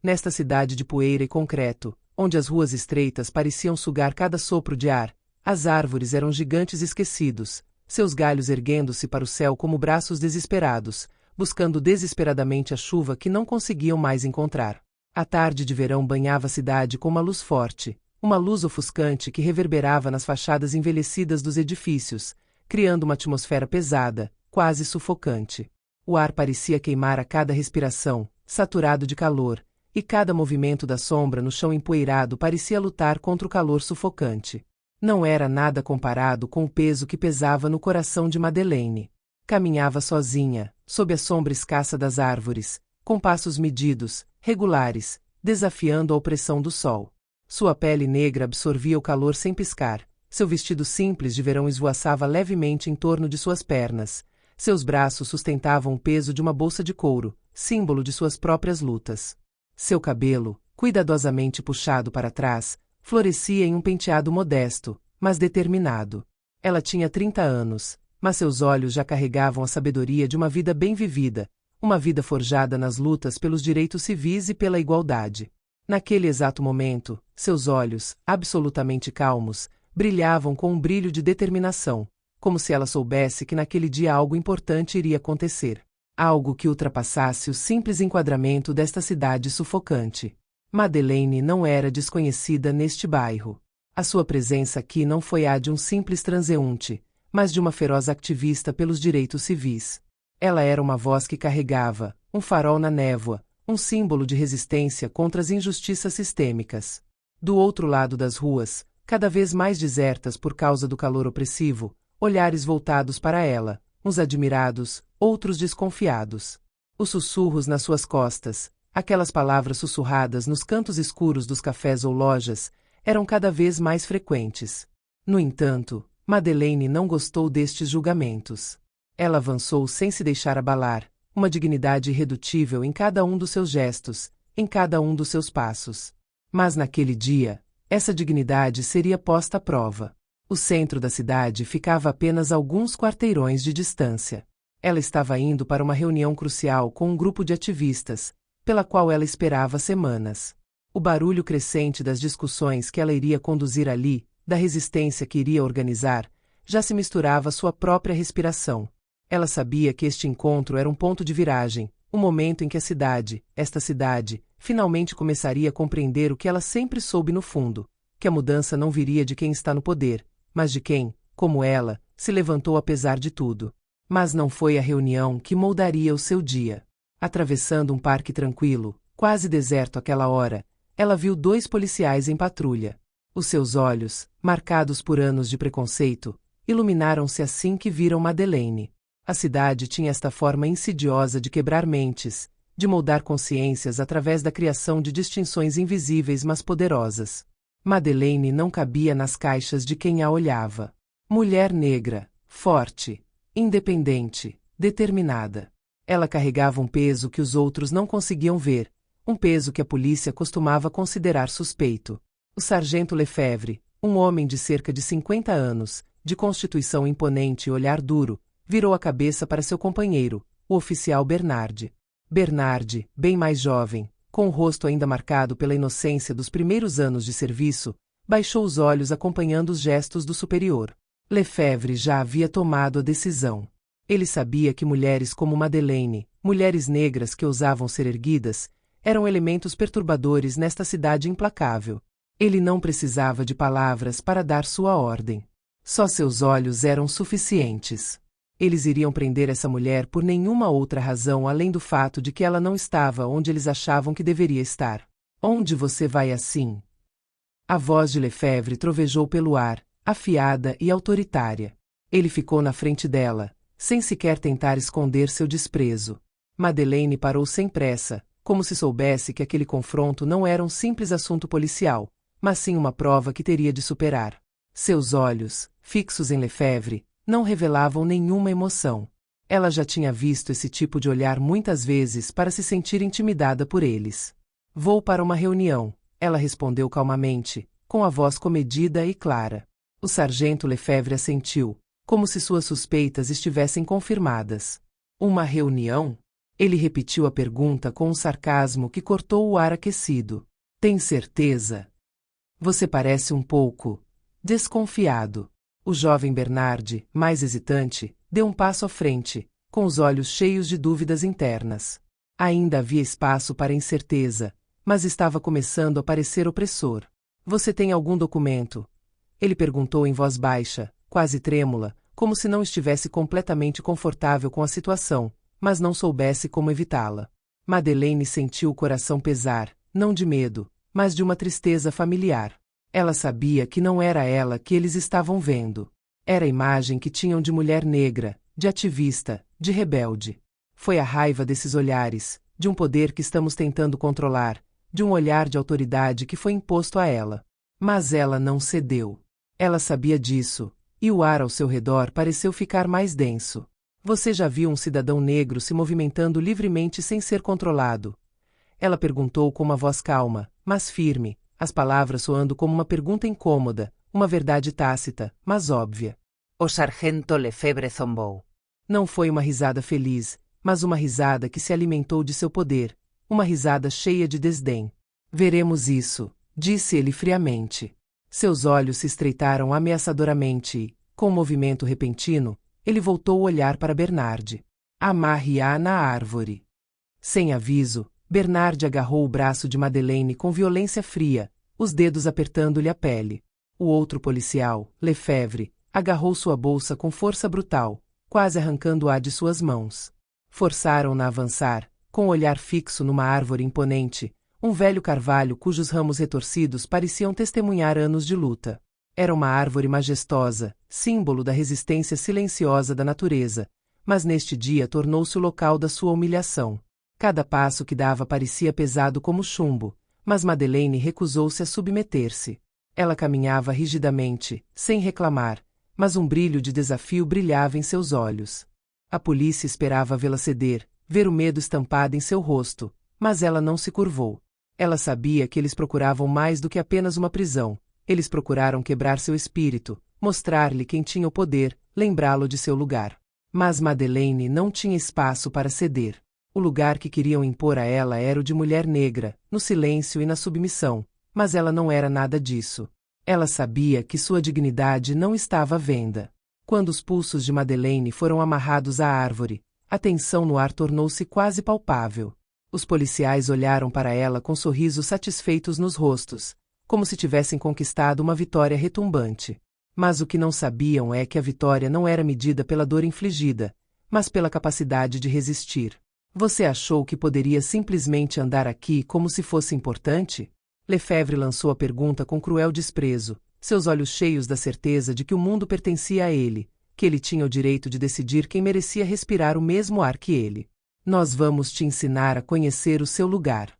Nesta cidade de poeira e concreto, onde as ruas estreitas pareciam sugar cada sopro de ar, as árvores eram gigantes esquecidos, seus galhos erguendo-se para o céu como braços desesperados, buscando desesperadamente a chuva que não conseguiam mais encontrar. A tarde de verão banhava a cidade com uma luz forte, uma luz ofuscante que reverberava nas fachadas envelhecidas dos edifícios, criando uma atmosfera pesada, quase sufocante. O ar parecia queimar a cada respiração, saturado de calor, e cada movimento da sombra no chão empoeirado parecia lutar contra o calor sufocante. Não era nada comparado com o peso que pesava no coração de Madeleine. Caminhava sozinha, sob a sombra escassa das árvores, com passos medidos, regulares, desafiando a opressão do sol. Sua pele negra absorvia o calor sem piscar, seu vestido simples de verão esvoaçava levemente em torno de suas pernas, seus braços sustentavam o peso de uma bolsa de couro, símbolo de suas próprias lutas. Seu cabelo, cuidadosamente puxado para trás, florescia em um penteado modesto, mas determinado. Ela tinha 30 anos, mas seus olhos já carregavam a sabedoria de uma vida bem vivida, uma vida forjada nas lutas pelos direitos civis e pela igualdade. Naquele exato momento, seus olhos, absolutamente calmos, brilhavam com um brilho de determinação, como se ela soubesse que naquele dia algo importante iria acontecer. Algo que ultrapassasse o simples enquadramento desta cidade sufocante. Madeleine não era desconhecida neste bairro. A sua presença aqui não foi a de um simples transeunte, mas de uma feroz ativista pelos direitos civis. Ela era uma voz que carregava, um farol na névoa, um símbolo de resistência contra as injustiças sistêmicas. Do outro lado das ruas, cada vez mais desertas por causa do calor opressivo, olhares voltados para ela, uns admirados, outros desconfiados. Os sussurros nas suas costas, aquelas palavras sussurradas nos cantos escuros dos cafés ou lojas, eram cada vez mais frequentes. No entanto, Madeleine não gostou destes julgamentos. Ela avançou sem se deixar abalar, uma dignidade irredutível em cada um dos seus gestos, em cada um dos seus passos. Mas naquele dia, essa dignidade seria posta à prova. O centro da cidade ficava a apenas alguns quarteirões de distância. Ela estava indo para uma reunião crucial com um grupo de ativistas, pela qual ela esperava semanas. O barulho crescente das discussões que ela iria conduzir ali, da resistência que iria organizar, já se misturava à sua própria respiração. Ela sabia que este encontro era um ponto de viragem, um momento em que a cidade, esta cidade, finalmente começaria a compreender o que ela sempre soube no fundo, que a mudança não viria de quem está no poder, mas de quem, como ela, se levantou apesar de tudo. Mas não foi a reunião que moldaria o seu dia. Atravessando um parque tranquilo, quase deserto àquela hora, ela viu 2 policiais em patrulha. Os seus olhos, marcados por anos de preconceito, iluminaram-se assim que viram Madeleine. A cidade tinha esta forma insidiosa de quebrar mentes, de moldar consciências através da criação de distinções invisíveis mas poderosas. Madeleine não cabia nas caixas de quem a olhava. Mulher negra, forte, independente, determinada. Ela carregava um peso que os outros não conseguiam ver, um peso que a polícia costumava considerar suspeito. O sargento Lefebvre, um homem de cerca de 50 anos, de constituição imponente e olhar duro, virou a cabeça para seu companheiro, o oficial Bernard. Bernard, bem mais jovem, com o rosto ainda marcado pela inocência dos primeiros anos de serviço, baixou os olhos acompanhando os gestos do superior. Lefebvre já havia tomado a decisão. Ele sabia que mulheres como Madeleine, mulheres negras que ousavam ser erguidas, eram elementos perturbadores nesta cidade implacável. Ele não precisava de palavras para dar sua ordem. Só seus olhos eram suficientes. Eles iriam prender essa mulher por nenhuma outra razão além do fato de que ela não estava onde eles achavam que deveria estar. Onde você vai assim? A voz de Lefebvre trovejou pelo ar, afiada e autoritária. Ele ficou na frente dela, sem sequer tentar esconder seu desprezo. Madeleine parou sem pressa, como se soubesse que aquele confronto não era um simples assunto policial, mas sim uma prova que teria de superar. Seus olhos, fixos em Lefebvre, não revelavam nenhuma emoção. Ela já tinha visto esse tipo de olhar muitas vezes para se sentir intimidada por eles. Vou para uma reunião, ela respondeu calmamente, com a voz comedida e clara. O sargento Lefebvre assentiu, como se suas suspeitas estivessem confirmadas. Uma reunião? Ele repetiu a pergunta com um sarcasmo que cortou o ar aquecido. Tem certeza? Você parece um pouco desconfiado. O jovem Bernard, mais hesitante, deu um passo à frente, com os olhos cheios de dúvidas internas. Ainda havia espaço para incerteza, mas estava começando a parecer opressor. Você tem algum documento? Ele perguntou em voz baixa, quase trêmula, como se não estivesse completamente confortável com a situação, mas não soubesse como evitá-la. Madeleine sentiu o coração pesar, não de medo, mas de uma tristeza familiar. Ela sabia que não era ela que eles estavam vendo. Era a imagem que tinham de mulher negra, de ativista, de rebelde. Foi a raiva desses olhares, de um poder que estamos tentando controlar, de um olhar de autoridade que foi imposto a ela. Mas ela não cedeu. Ela sabia disso, e o ar ao seu redor pareceu ficar mais denso. Você já viu um cidadão negro se movimentando livremente sem ser controlado? Ela perguntou com uma voz calma, mas firme, as palavras soando como uma pergunta incômoda, uma verdade tácita, mas óbvia. O sargento Lefebvre zombou. Não foi uma risada feliz, mas uma risada que se alimentou de seu poder, uma risada cheia de desdém. Veremos isso, disse ele friamente. Seus olhos se estreitaram ameaçadoramente e, com um movimento repentino, ele voltou o olhar para Bernard. Amarre-a na árvore. Sem aviso, Bernard agarrou o braço de Madeleine com violência fria, os dedos apertando-lhe a pele. O outro policial, Lefebvre, agarrou sua bolsa com força brutal, quase arrancando-a de suas mãos. Forçaram-na a avançar, com o olhar fixo numa árvore imponente, um velho carvalho cujos ramos retorcidos pareciam testemunhar anos de luta. Era uma árvore majestosa, símbolo da resistência silenciosa da natureza, mas neste dia tornou-se o local da sua humilhação. Cada passo que dava parecia pesado como chumbo, mas Madeleine recusou-se a submeter-se. Ela caminhava rigidamente, sem reclamar, mas um brilho de desafio brilhava em seus olhos. A polícia esperava vê-la ceder, ver o medo estampado em seu rosto, mas ela não se curvou. Ela sabia que eles procuravam mais do que apenas uma prisão. Eles procuraram quebrar seu espírito, mostrar-lhe quem tinha o poder, lembrá-lo de seu lugar. Mas Madeleine não tinha espaço para ceder. O lugar que queriam impor a ela era o de mulher negra, no silêncio e na submissão, mas ela não era nada disso. Ela sabia que sua dignidade não estava à venda. Quando os pulsos de Madeleine foram amarrados à árvore, a tensão no ar tornou-se quase palpável. Os policiais olharam para ela com sorrisos satisfeitos nos rostos, como se tivessem conquistado uma vitória retumbante. Mas o que não sabiam é que a vitória não era medida pela dor infligida, mas pela capacidade de resistir. Você achou que poderia simplesmente andar aqui como se fosse importante? Lefebvre lançou a pergunta com cruel desprezo, seus olhos cheios da certeza de que o mundo pertencia a ele, que ele tinha o direito de decidir quem merecia respirar o mesmo ar que ele. Nós vamos te ensinar a conhecer o seu lugar.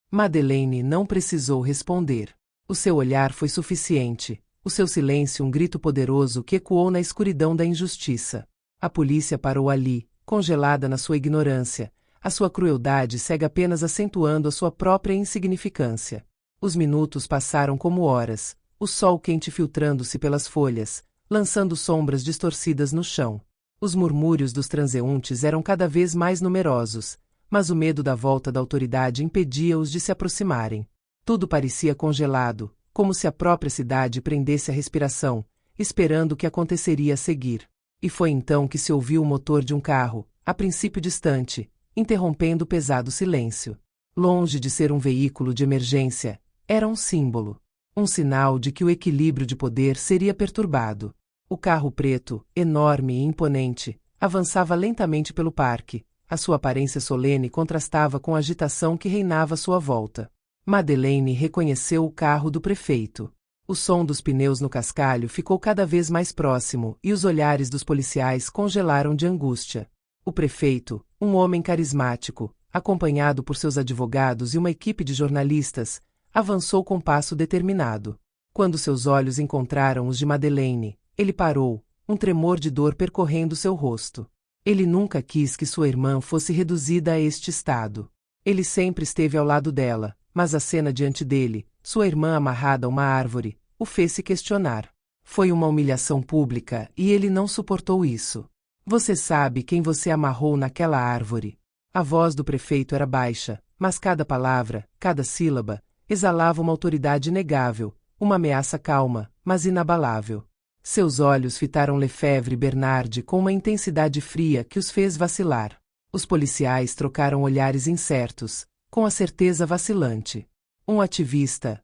Madeleine não precisou responder. O seu olhar foi suficiente, o seu silêncio um grito poderoso que ecoou na escuridão da injustiça. A polícia parou ali, congelada na sua ignorância, a sua crueldade segue apenas acentuando a sua própria insignificância. Os minutos passaram como horas, o sol quente filtrando-se pelas folhas, lançando sombras distorcidas no chão. Os murmúrios dos transeuntes eram cada vez mais numerosos, mas o medo da volta da autoridade impedia-os de se aproximarem. Tudo parecia congelado, como se a própria cidade prendesse a respiração, esperando o que aconteceria a seguir. E foi então que se ouviu o motor de um carro, a princípio distante, interrompendo o pesado silêncio. Longe de ser um veículo de emergência, era um símbolo. Um sinal de que o equilíbrio de poder seria perturbado. O carro preto, enorme e imponente, avançava lentamente pelo parque. A sua aparência solene contrastava com a agitação que reinava à sua volta. Madeleine reconheceu o carro do prefeito. O som dos pneus no cascalho ficou cada vez mais próximo e os olhares dos policiais congelaram de angústia. O prefeito, um homem carismático, acompanhado por seus advogados e uma equipe de jornalistas, avançou com passo determinado. Quando seus olhos encontraram os de Madeleine, ele parou, um tremor de dor percorrendo seu rosto. Ele nunca quis que sua irmã fosse reduzida a este estado. Ele sempre esteve ao lado dela, mas a cena diante dele, sua irmã amarrada a uma árvore, o fez se questionar. Foi uma humilhação pública e ele não suportou isso. Você sabe quem você amarrou naquela árvore? A voz do prefeito era baixa, mas cada palavra, cada sílaba, exalava uma autoridade inegável, uma ameaça calma, mas inabalável. Seus olhos fitaram Lefebvre e Bernard com uma intensidade fria que os fez vacilar. Os policiais trocaram olhares incertos, com a certeza vacilante. Um ativista,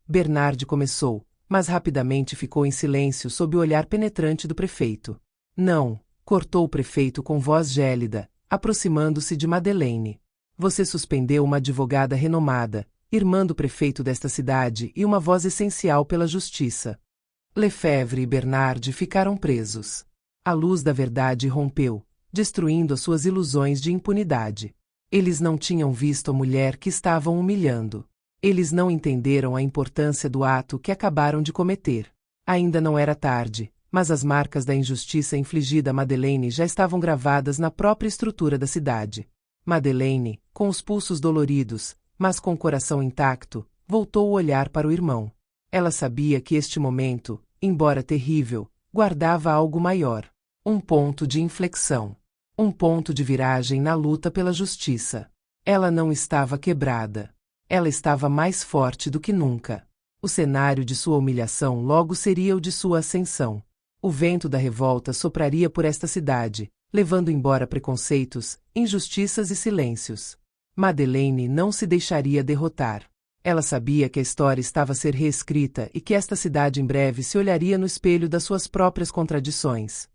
Bernard começou, mas rapidamente ficou em silêncio sob o olhar penetrante do prefeito. Não, cortou o prefeito com voz gélida, aproximando-se de Madeleine. Você suspendeu uma advogada renomada, irmã do prefeito desta cidade e uma voz essencial pela justiça. Lefebvre e Bernard ficaram presos. A luz da verdade rompeu, destruindo as suas ilusões de impunidade. Eles não tinham visto a mulher que estavam humilhando. Eles não entenderam a importância do ato que acabaram de cometer. Ainda não era tarde, mas as marcas da injustiça infligida a Madeleine já estavam gravadas na própria estrutura da cidade. Madeleine, com os pulsos doloridos, mas com o coração intacto, voltou o olhar para o irmão. Ela sabia que este momento, embora terrível, guardava algo maior. Um ponto de inflexão. Um ponto de viragem na luta pela justiça. Ela não estava quebrada. Ela estava mais forte do que nunca. O cenário de sua humilhação logo seria o de sua ascensão. O vento da revolta sopraria por esta cidade, levando embora preconceitos, injustiças e silêncios. Madeleine não se deixaria derrotar. Ela sabia que a história estava a ser reescrita e que esta cidade em breve se olharia no espelho das suas próprias contradições.